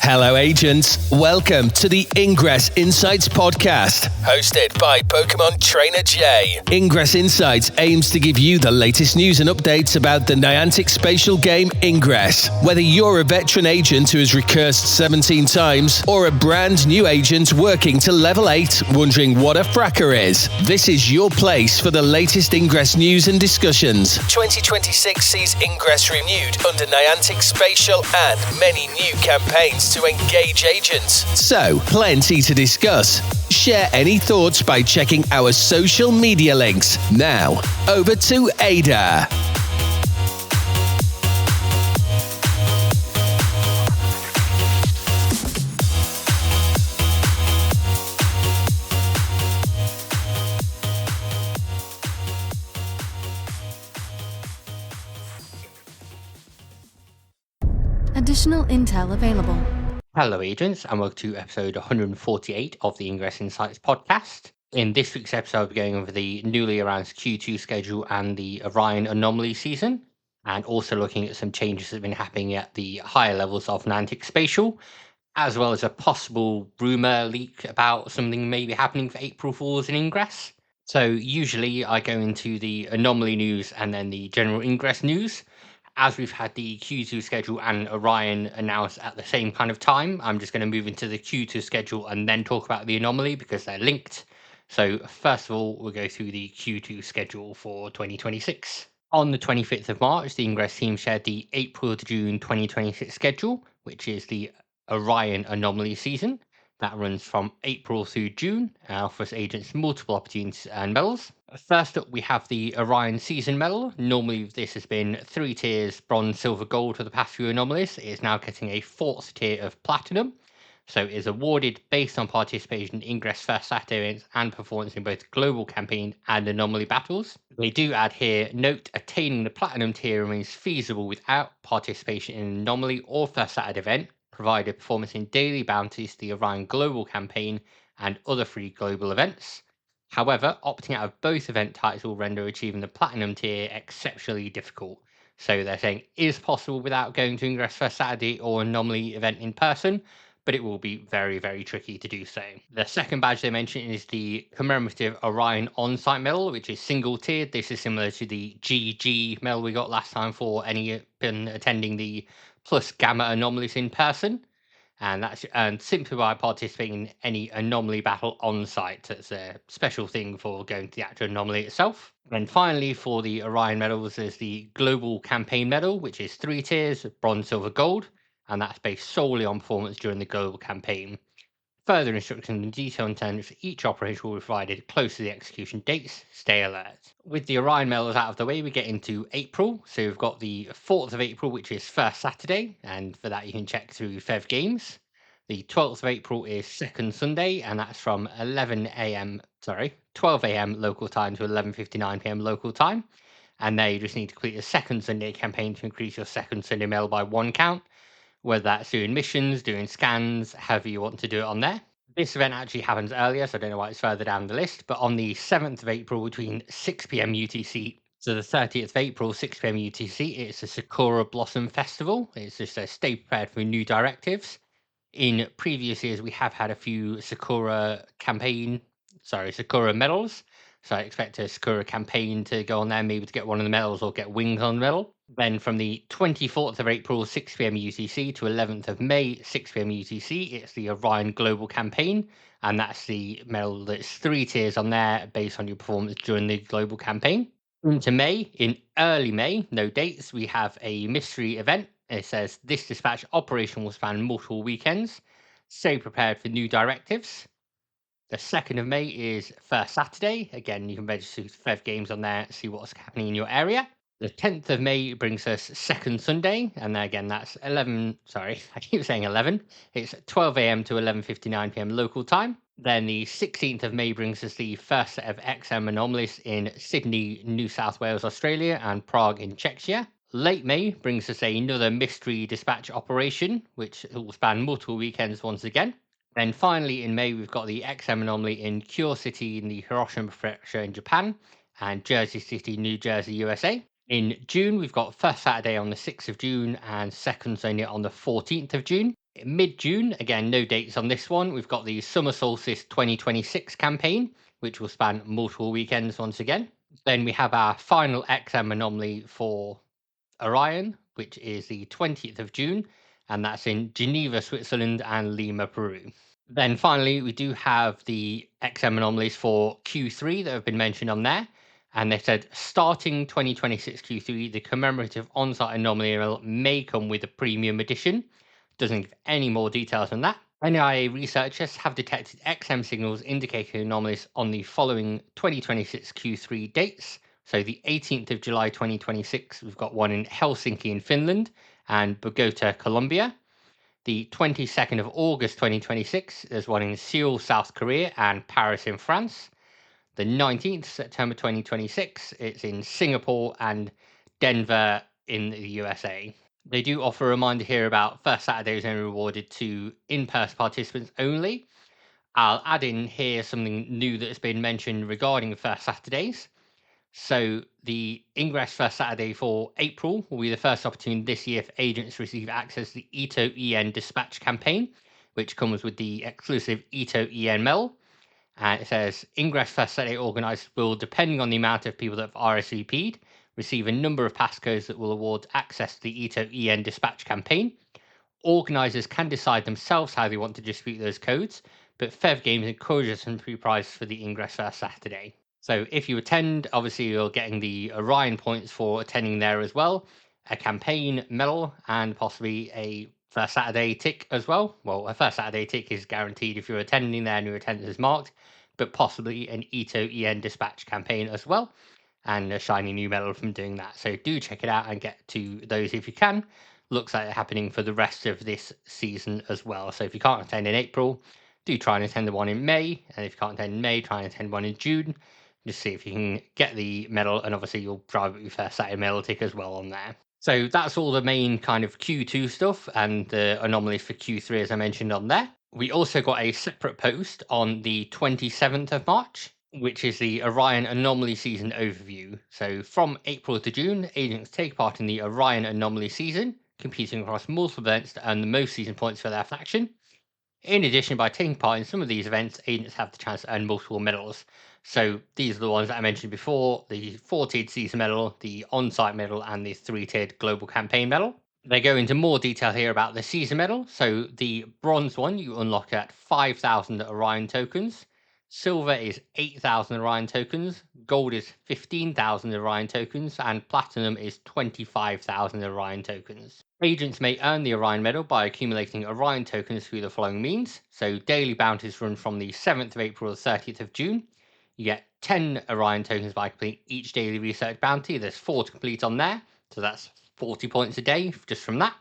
Hello, agents. Welcome to the Ingress Insights podcast, hosted by PkmnTrainerJ. Ingress Insights aims to give you the latest news and updates about the Niantic Spatial game Ingress. Whether you're a veteran agent who has recursed 17 times or a brand new agent working to level 8, wondering what a fracker is, this is your place for the latest Ingress news and discussions. 2026 sees Ingress renewed under Niantic Spatial and many new campaigns to engage agents. So, plenty to discuss. Share any thoughts by checking our social media links. Now, over to Ada. Additional intel available. Hello, agents, and welcome to episode 148 of the Ingress Insights podcast. In this week's episode, we're going over the newly announced Q2 schedule and the Orion Anomaly season, and also looking at some changes that have been happening at the higher levels of Niantic Spatial, as well as a possible rumour leak about something maybe happening for April Fools in Ingress. So usually I go into the Anomaly news and then the general Ingress news. As we've had the Q2 schedule and Orion announced at the same kind of time, I'm just going to move into the Q2 schedule and then talk about the Anomaly because they're linked. So first of all, we'll go through the Q2 schedule for 2026. On the 25th of March, the Ingress team shared the April to June 2026 schedule, which is the Orion Anomaly season. That runs from April through June and offers agents multiple opportunities to earn medals. First up, we have the Orion Season Medal. Normally, this has been 3 tiers, bronze, silver, gold for the past few anomalies. It is now getting a 4th tier of platinum. So it is awarded based on participation in Ingress First Saturday events and performance in both global campaign and anomaly battles. They do add here, note attaining the platinum tier remains feasible without participation in an anomaly or First Saturday event, provided performance in daily bounties, the Orion Global campaign, and other free global events. However, opting out of both event types will render achieving the platinum tier exceptionally difficult. So they're saying it is possible without going to Ingress First Saturday or anomaly event in person, but it will be very, very tricky to do so. The second badge they mentioned is the commemorative Orion on-site medal, which is single tiered. This is similar to the GG medal we got last time for any attending the plus gamma anomalies in person. And that's earned simply by participating in any anomaly battle on site. That's a special thing for going to the actual anomaly itself. And finally, for the Orion medals, there's the Global Campaign Medal, which is 3 tiers, bronze, silver, gold, and that's based solely on performance during the global campaign. Further instructions and detailed terms for each operation will be provided close to the execution dates. Stay alert. With the Orion medals out of the way, we get into April. So we've got the 4th of April, which is first Saturday, and for that you can check through Fev Games. The 12th of April is second Sunday, and that's from 12 a.m. local time to 11:59 p.m. local time. And there you just need to complete the second Sunday campaign to increase your second Sunday medal by 1 count, whether that's doing missions, doing scans, however you want to do it on there. This event actually happens earlier, so I don't know why it's further down the list, but on the 7th of April between 6 p.m. UTC to the 30th of April, 6 p.m. UTC, it's a Sakura Blossom Festival. It's just a stay prepared for new directives. In previous years, we have had a few Sakura medals. So I expect a Sakura campaign to go on there, maybe to get one of the medals or get wings on the medal. Then from the 24th of April, 6 p.m. UTC to 11th of May, 6 p.m. UTC, it's the Orion Global campaign. And that's the medal that's 3 tiers on there based on your performance during the global campaign. Into May, in early May, no dates, we have a mystery event. It says this dispatch operation will span multiple weekends. Stay prepared for new directives. The 2nd of May is first Saturday. Again, you can register Fev Games on there, see what's happening in your area. The 10th of May brings us second Sunday, and then again, that's 11. Sorry, I keep saying 11. It's 12 a.m. to 11:59 p.m. local time. Then the 16th of May brings us the first set of XM anomalies in Sydney, New South Wales, Australia, and Prague in Czechia. Late May brings us another mystery dispatch operation, which will span multiple weekends once again. Then finally in May, we've got the XM anomaly in Kure City in the Hiroshima Prefecture in Japan and Jersey City, New Jersey, USA. In June, we've got first Saturday on the 6th of June and second Sunday on the 14th of June. Mid-June, again, no dates on this one, we've got the Summer Solstice 2026 campaign, which will span multiple weekends once again. Then we have our final XM anomaly for Orion, which is the 20th of June, and that's in Geneva, Switzerland, and Lima, Peru. Then finally, we do have the XM anomalies for Q3 that have been mentioned on there. And they said starting 2026 Q3, the commemorative on-site anomaly may come with a premium edition. Doesn't give any more details on that. NIA researchers have detected XM signals indicating anomalies on the following 2026 Q3 dates. So the 18th of July 2026, we've got one in Helsinki in Finland and Bogota, Colombia. The 22nd of August 2026, there's one in Seoul, South Korea and Paris in France. The 19th September 2026, it's in Singapore and Denver in the USA. They do offer a reminder here about first Saturdays only rewarded to in-person participants only. I'll add in here something new that has been mentioned regarding first Saturdays. So the Ingress first Saturday for April will be the first opportunity this year for agents to receive access to the Ito EN dispatch campaign, which comes with the exclusive Ito EN medal. And it says Ingress first Saturday organisers will, depending on the amount of people that have RSVP'd, receive a number of passcodes that will award access to the Ito EN dispatch campaign. Organisers can decide themselves how they want to distribute those codes, but Fev Games encourages some free prizes for the Ingress first Saturday. So if you attend, obviously you're getting the Orion points for attending there as well, a campaign medal, and possibly a first Saturday tick as well. Well, a first Saturday tick is guaranteed if you're attending there and your attendance is marked, but possibly an Ito EN dispatch campaign as well, and a shiny new medal from doing that. So do check it out and get to those if you can. Looks like they're happening for the rest of this season as well. So if you can't attend in April, do try and attend the one in May. And if you can't attend in May, try and attend one in June. Just see if you can get the medal. And obviously you'll drive up your first Saturday medal tick as well on there. So that's all the main kind of Q2 stuff and the anomalies for Q3 as I mentioned on there. We also got a separate post on the 27th of March, which is the Orion Anomaly Season Overview. So from April to June, agents take part in the Orion Anomaly Season, competing across multiple events to earn the most season points for their faction. In addition, by taking part in some of these events, agents have the chance to earn multiple medals. So these are the ones that I mentioned before, the 4-tiered season medal, the on-site medal, and the 3-tiered global campaign medal. They go into more detail here about the season medal. So the bronze one you unlock at 5,000 Orion tokens. Silver is 8,000 Orion tokens. Gold is 15,000 Orion tokens. And platinum is 25,000 Orion tokens. Agents may earn the Orion medal by accumulating Orion tokens through the following means. So daily bounties run from the 7th of April to the 30th of June. You get 10 Orion tokens by completing each daily research bounty. There's 4 to complete on there. So that's 40 points a day just from that.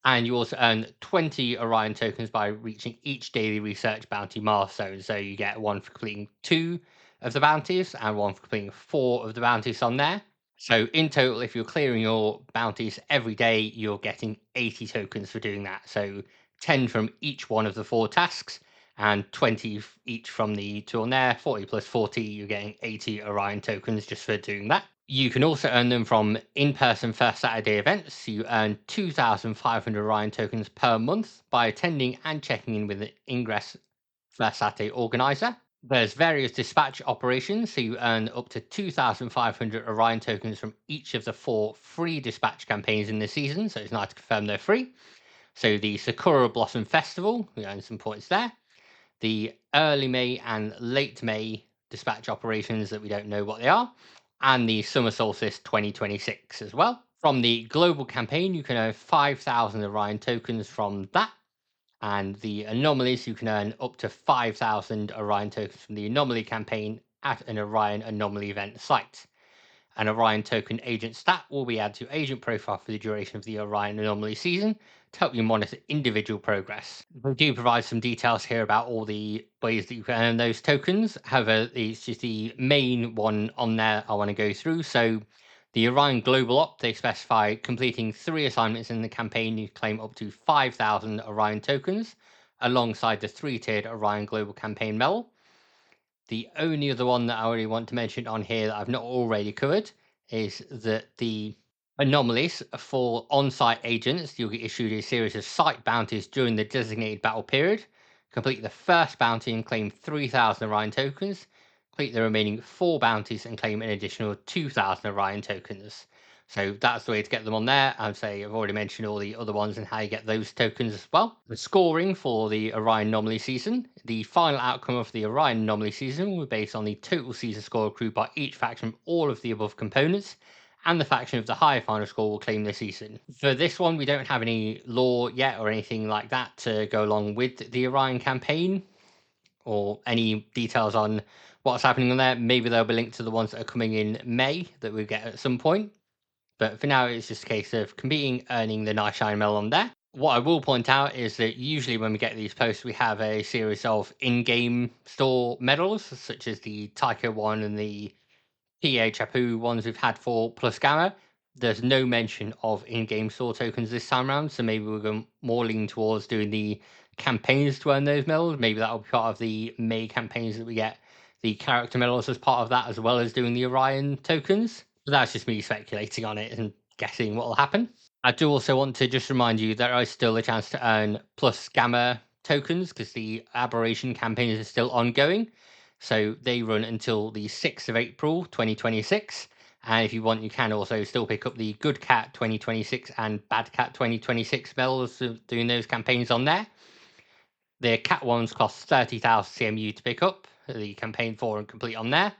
And you also earn 20 Orion tokens by reaching each daily research bounty milestone. So you get one for completing 2 of the bounties and one for completing 4 of the bounties on there. So in total, if you're clearing your bounties every day, you're getting 80 tokens for doing that. So 10 from each one of the 4 tasks and 20 each from the 2 on there. 40 plus 40, you're getting 80 Orion tokens just for doing that. You can also earn them from in-person First Saturday events. So you earn 2,500 Orion tokens per month by attending and checking in with an Ingress First Saturday organizer. There's various dispatch operations, so you earn up to 2,500 Orion tokens from each of the 4 free dispatch campaigns in the season, so it's nice to confirm they're free. So the Sakura Blossom Festival, we earn some points there. The early May and late May dispatch operations that we don't know what they are, and the Summer Solstice 2026 as well. From the global campaign, you can earn 5,000 Orion tokens from that. And the anomalies, you can earn up to 5,000 Orion tokens from the anomaly campaign at an Orion Anomaly event site. An Orion token agent stat will be added to agent profile for the duration of the Orion Anomaly season to help you monitor individual progress. We do provide some details here about all the ways that you can earn those tokens. However, it's just the main one on there I want to go through. So the Orion Global Op, they specify completing 3 assignments in the campaign, you claim up to 5,000 Orion tokens alongside the 3-tiered Orion Global Campaign medal. The only other one that I really want to mention on here that I've not already covered is that the Anomalies for on-site agents. You'll get issued a series of site bounties during the designated battle period. Complete the first bounty and claim 3,000 Orion tokens. Complete the remaining 4 bounties and claim an additional 2,000 Orion tokens. So that's the way to get them on there. I've already mentioned all the other ones and how you get those tokens as well. The scoring for the Orion Anomaly season. The final outcome of the Orion Anomaly season will be based on the total season score accrued by each faction from all of the above components, and the faction with the higher final score will claim the season. For this one, we don't have any lore yet or anything like that to go along with the Orion campaign, or any details on what's happening on there. Maybe there'll be linked to the ones that are coming in May that we'll get at some point. But for now, it's just a case of competing, earning the nice shine medal on there. What I will point out is that usually when we get these posts, we have a series of in-game store medals, such as the Tycho one and the PA Chapu ones we've had for Plus Gamma. There's no mention of in-game store tokens this time around, so maybe we're going more lean towards doing the campaigns to earn those medals. Maybe that'll be part of the May campaigns that we get the character medals as part of that, as well as doing the Orion tokens. But that's just me speculating on it and guessing what will happen. I do also want to just remind you there is still a chance to earn Plus Gamma tokens because the Aberration campaigns are still ongoing. So they run until the 6th of April 2026. And if you want, you can also still pick up the Good Cat 2026 and Bad Cat 2026 medals doing those campaigns on there. The Cat ones cost 30,000 CMU to pick up, the campaign 4 and complete on there.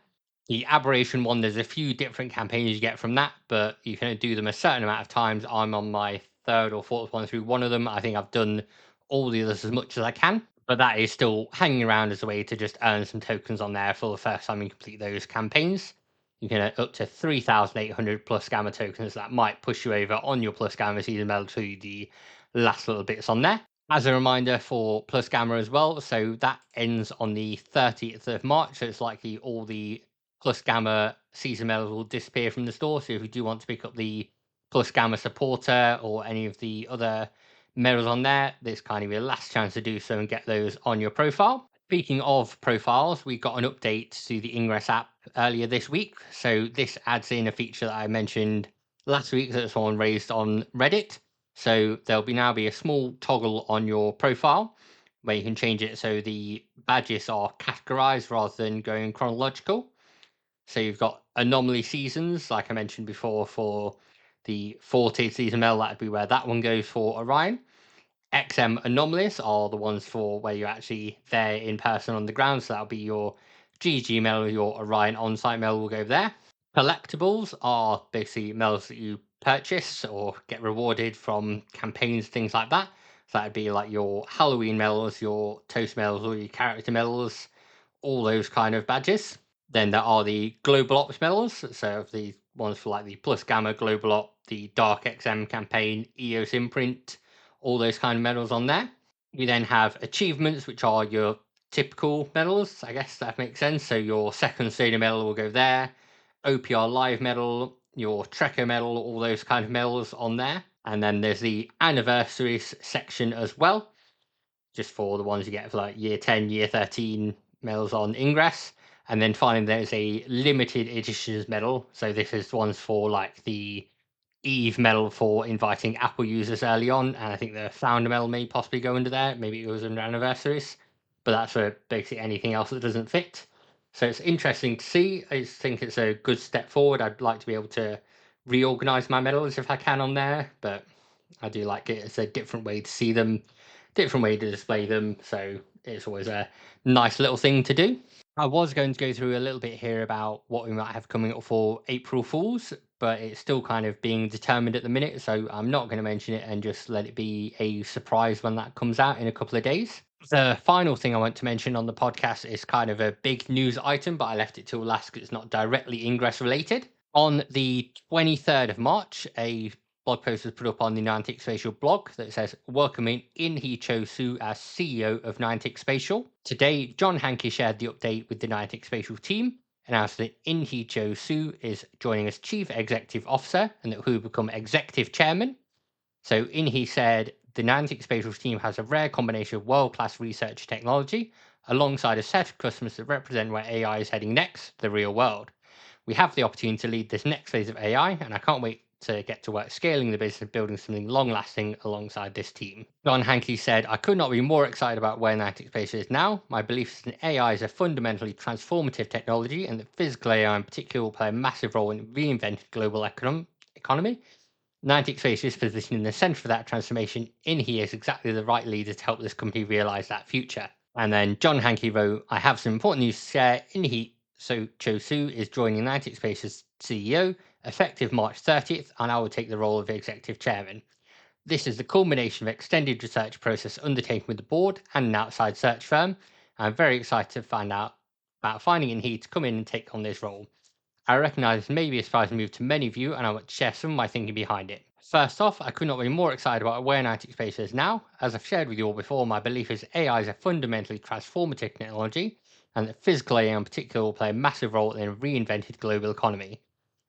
The Aberration one, there's a few different campaigns you get from that, but you can do them a certain amount of times. I'm on my 3rd or 4th one through one of them. I think I've done all the others as much as I can, but that is still hanging around as a way to just earn some tokens on there for the first time you complete those campaigns. You can get up to 3,800 plus Gamma tokens. That might push you over on your plus Gamma season medal to the last little bits on there. As a reminder for Plus Gamma as well, so that ends on the 30th of March, so it's likely all the Plus Gamma season medals will disappear from the store. So if you do want to pick up the Plus Gamma supporter or any of the other medals on there, this kind of your last chance to do so and get those on your profile. Speaking of profiles, we got an update to the Ingress app earlier this week. So this adds in a feature that I mentioned last week that someone raised on Reddit. So there'll now be a small toggle on your profile where you can change it so the badges are categorized rather than going chronological. So you've got anomaly seasons, like I mentioned before, for the 40th season medal. That'd be where that one goes for Orion. XM anomalies are the ones for where you're actually there in person on the ground. So that'll be your GG medal, your Orion on-site medal will go there. Collectibles are basically medals that you purchase or get rewarded from campaigns, things like that. So that'd be like your Halloween medals, your Toast medals, or your character medals, all those kind of badges. Then there are the Global Ops medals. So the ones for like the Plus Gamma Global Op, the Dark XM campaign, EOS Imprint, all those kind of medals on there. We then have achievements, which are your typical medals, I guess that makes sense. So your second stadium medal will go there, OPR Live medal, your Trekker medal, all those kind of medals on there. And then there's the anniversaries section as well, just for the ones you get for like year 10, year 13 medals on Ingress. And then finally, there's a limited editions medal. So this is ones for like the Eve medal for inviting Apple users early on, and I think the founder medal may possibly go under there. Maybe it goes under anniversaries, but that's for basically anything else that doesn't fit. So it's interesting to see. I just think it's a good step forward. I'd like to be able to reorganize my medals if I can on there, but I do like it. It's a different way to see them, different way to display them. So it's always a nice little thing to do. I was going to go through a little bit here about what we might have coming up for April Fools, but it's still kind of being determined at the minute, so I'm not going to mention it and just let it be a surprise when that comes out in a couple of days. The final thing I want to mention on the podcast is kind of a big news item, but I left it till last because it's not directly Ingress related. On the 23rd of March, a blog post was put up on the Niantic Spatial blog that says, welcoming In-Hee Su as CEO of Niantic Spatial. Today, John Hankey shared the update with the Niantic Spatial team, announced that In-Hee Su is joining as Chief Executive Officer and that he will become Executive Chairman. So In-Hee said, the Niantic Spatial team has a rare combination of world-class research technology alongside a set of customers that represent where AI is heading next, the real world. We have the opportunity to lead this next phase of AI, and I can't wait to get to work scaling the business and building something long-lasting alongside this team. John Hankey said, "I could not be more excited about where Niantic Spatial is now. My belief is that AI is a fundamentally transformative technology and that physical AI in particular will play a massive role in reinventing global economy. Niantic Spatial is positioned in the center of that transformation. He is exactly the right leader to help this company realize that future." And then John Hankey wrote, "I have some important news to share. Cho Su is joining Niantic Space as CEO, effective March 30th, and I will take the role of executive chairman. This is the culmination of extended research process undertaken with the board and an outside search firm. I'm very excited to find out about finding He to come in and take on this role. I recognise this may be a surprising move to many of you, and I want to share some of my thinking behind it. First off, I could not be more excited about where Niantic Space is now. As I've shared with you all before, my belief is AI is a fundamentally transformative technology, and that physical AI in particular will play a massive role in a reinvented global economy.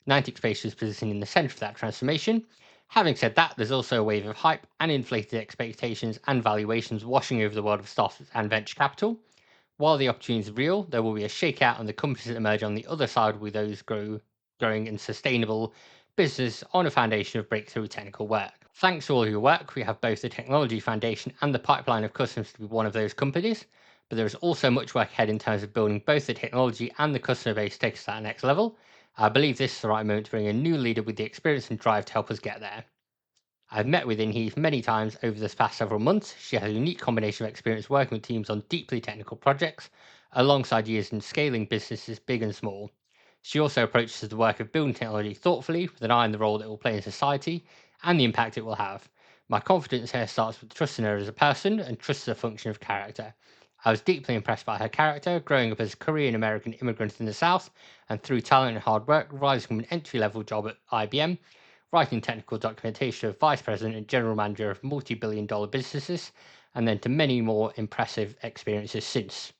Niantic Space is positioned in the centre of that transformation. Having said that, there's also a wave of hype and inflated expectations and valuations washing over the world of startups and venture capital. While the opportunity is real, there will be a shakeout and the companies that emerge on the other side with those growing and sustainable business on a foundation of breakthrough technical work. Thanks to all your work, we have both the technology foundation and the pipeline of customers to be one of those companies, but there is also much work ahead in terms of building both the technology and the customer base to take us to that next level. I believe this is the right moment to bring a new leader with the experience and drive to help us get there. I've met with Inheath many times over this past several months. She has a unique combination of experience working with teams on deeply technical projects, alongside years in scaling businesses big and small. She also approaches the work of building technology thoughtfully, with an eye on the role that it will play in society and the impact it will have. My confidence here starts with trust in her as a person and trust as a function of character. I was deeply impressed by her character, growing up as a Korean American immigrant in the South, and through talent and hard work, rising from an entry-level job at IBM, writing technical documentation of vice president and general manager of multi-billion-dollar businesses, and then to many more impressive experiences since.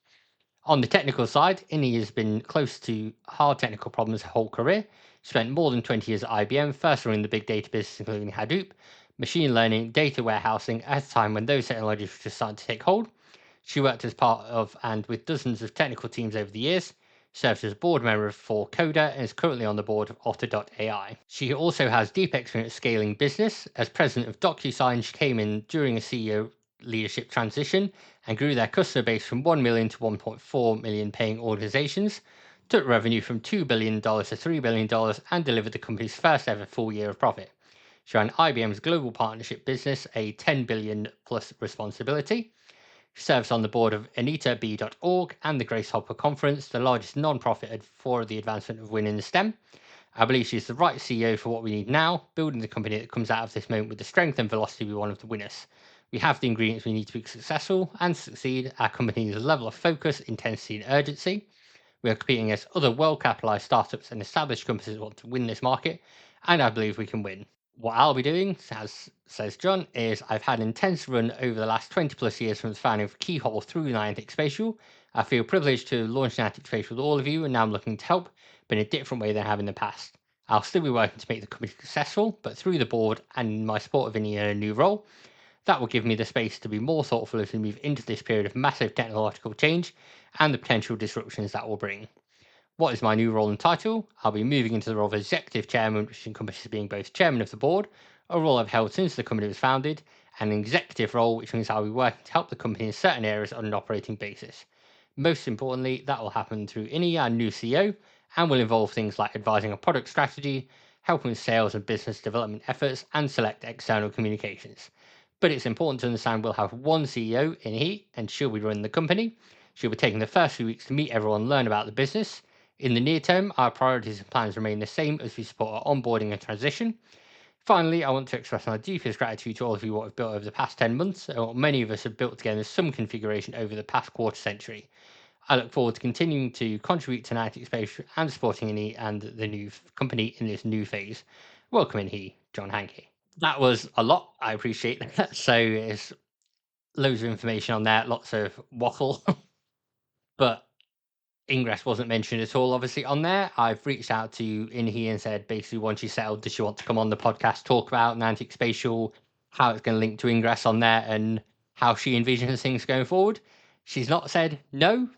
On the technical side, Inni has been close to hard technical problems her whole career. She spent more than 20 years at IBM, first running the big data business, including Hadoop, machine learning, data warehousing, at a time when those technologies were just starting to take hold. She worked as part of and with dozens of technical teams over the years, served as a board member for Coda, and is currently on the board of Otter.ai. She also has deep experience scaling business. As president of DocuSign, she came in during a CEO leadership transition and grew their customer base from 1 million to 1.4 million paying organizations, took revenue from $2 billion to $3 billion, and delivered the company's first ever full year of profit. She ran IBM's global partnership business, a 10 billion plus responsibility. She serves on the board of AnitaB.org and the Grace Hopper Conference, the largest non-profit for the advancement of women in STEM. I believe she's the right CEO for what we need now, building the company that comes out of this moment with the strength and velocity we want of the winners. We have the ingredients we need to be successful and succeed. Our company needs a level of focus, intensity, and urgency. We are competing against other well-capitalized startups and established companies that want to win this market, and I believe we can win. What I'll be doing, as says John, is I've had an intense run over the last 20 plus years from the founding of Keyhole through Niantic Spatial. I feel privileged to launch Niantic Spatial with all of you, and now I'm looking to help, but in a different way than I have in the past. I'll still be working to make the company successful, but through the board and my support of any new role. That will give me the space to be more thoughtful as we move into this period of massive technological change and the potential disruptions that will bring. What is my new role and title? I'll be moving into the role of executive chairman, which encompasses being both chairman of the board, a role I've held since the company was founded, and an executive role, which means I'll be working to help the company in certain areas on an operating basis. Most importantly, that will happen through Inni, our new CEO, and will involve things like advising on product strategy, helping with sales and business development efforts, and select external communications. But it's important to understand we'll have one CEO, Inni, and she'll be running the company. She'll be taking the first few weeks to meet everyone and learn about the business. In the near term, our priorities and plans remain the same as we support our onboarding and transition. Finally, I want to express my deepest gratitude to all of you what we've built over the past 10 months, and what many of us have built together in some configuration over the past quarter century. I look forward to continuing to contribute to Niantic Spatial and supporting Inni and the new company in this new phase. Welcome in, John Hankey. That was a lot. I appreciate that. So it's loads of information on there, lots of waffle. But Ingress wasn't mentioned at all, obviously, on there. I've reached out to Inhi and said, basically, once she's settled, does she want to come on the podcast, talk about Niantic Spatial, how it's going to link to Ingress on there, and how she envisions things going forward? She's not said no.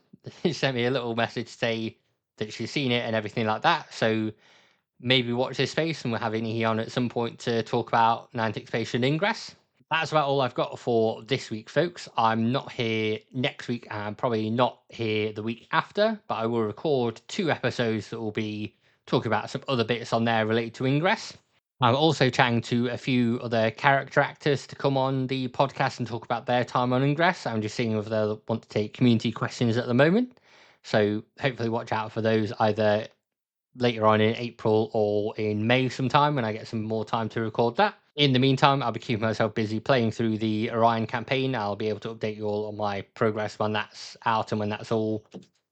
She sent me a little message to say that she's seen it and everything like that. So maybe watch this space, and we'll have Innie on at some point to talk about Niantic Spatial and Ingress. That's about all I've got for this week, folks. I'm not here next week and probably not here the week after, but I will record 2 episodes that will be talking about some other bits on there related to Ingress. I'm also chatting to a few other character actors to come on the podcast and talk about their time on Ingress. I'm just seeing if they want to take community questions at the moment. So hopefully watch out for those either later on in April or in May sometime when I get some more time to record that. In the meantime, I'll be keeping myself busy playing through the Orion campaign. I'll be able to update you all on my progress when that's out and when that's all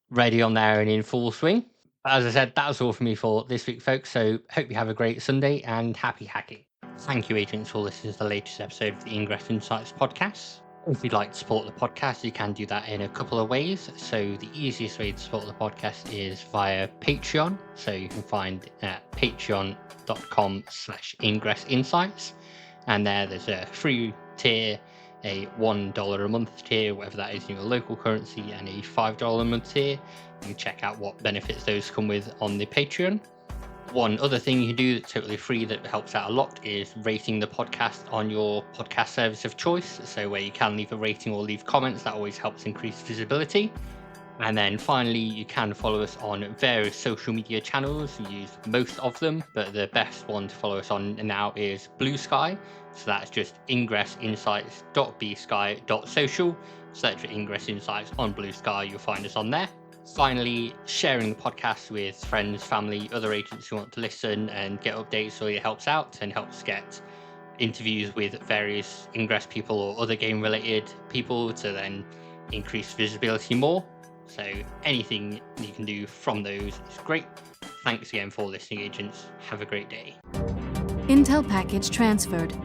ready on there and in full swing. But as I said, that was all for me for this week, folks. So hope you have a great Sunday and happy hacking. Thank you, agents, for listening to the latest episode of the Ingress Insights podcast. If you'd like to support the podcast, you can do that in a couple of ways. So the easiest way to support the podcast is via Patreon. So you can find at patreon.com/Ingress Insights. And there's a free tier, a $1 a month tier, whatever that is in your local currency, and a $5 a month tier. You can check out what benefits those come with on the Patreon. One other thing you can do that's totally free that helps out a lot is rating the podcast on your podcast service of choice. So where you can leave a rating or leave comments, that always helps increase visibility. And then finally, you can follow us on various social media channels. We use most of them, but the best one to follow us on now is Blue Sky. So that's just ingressinsights.bsky.social. Search for Ingress Insights on Blue Sky, you'll find us on there. Finally, sharing the podcast with friends, family, other agents who want to listen and get updates, so it helps out and helps get interviews with various Ingress people or other game related people to then increase visibility more. So anything you can do from those is great. Thanks again for listening, agents. Have a great day. Intel package transferred.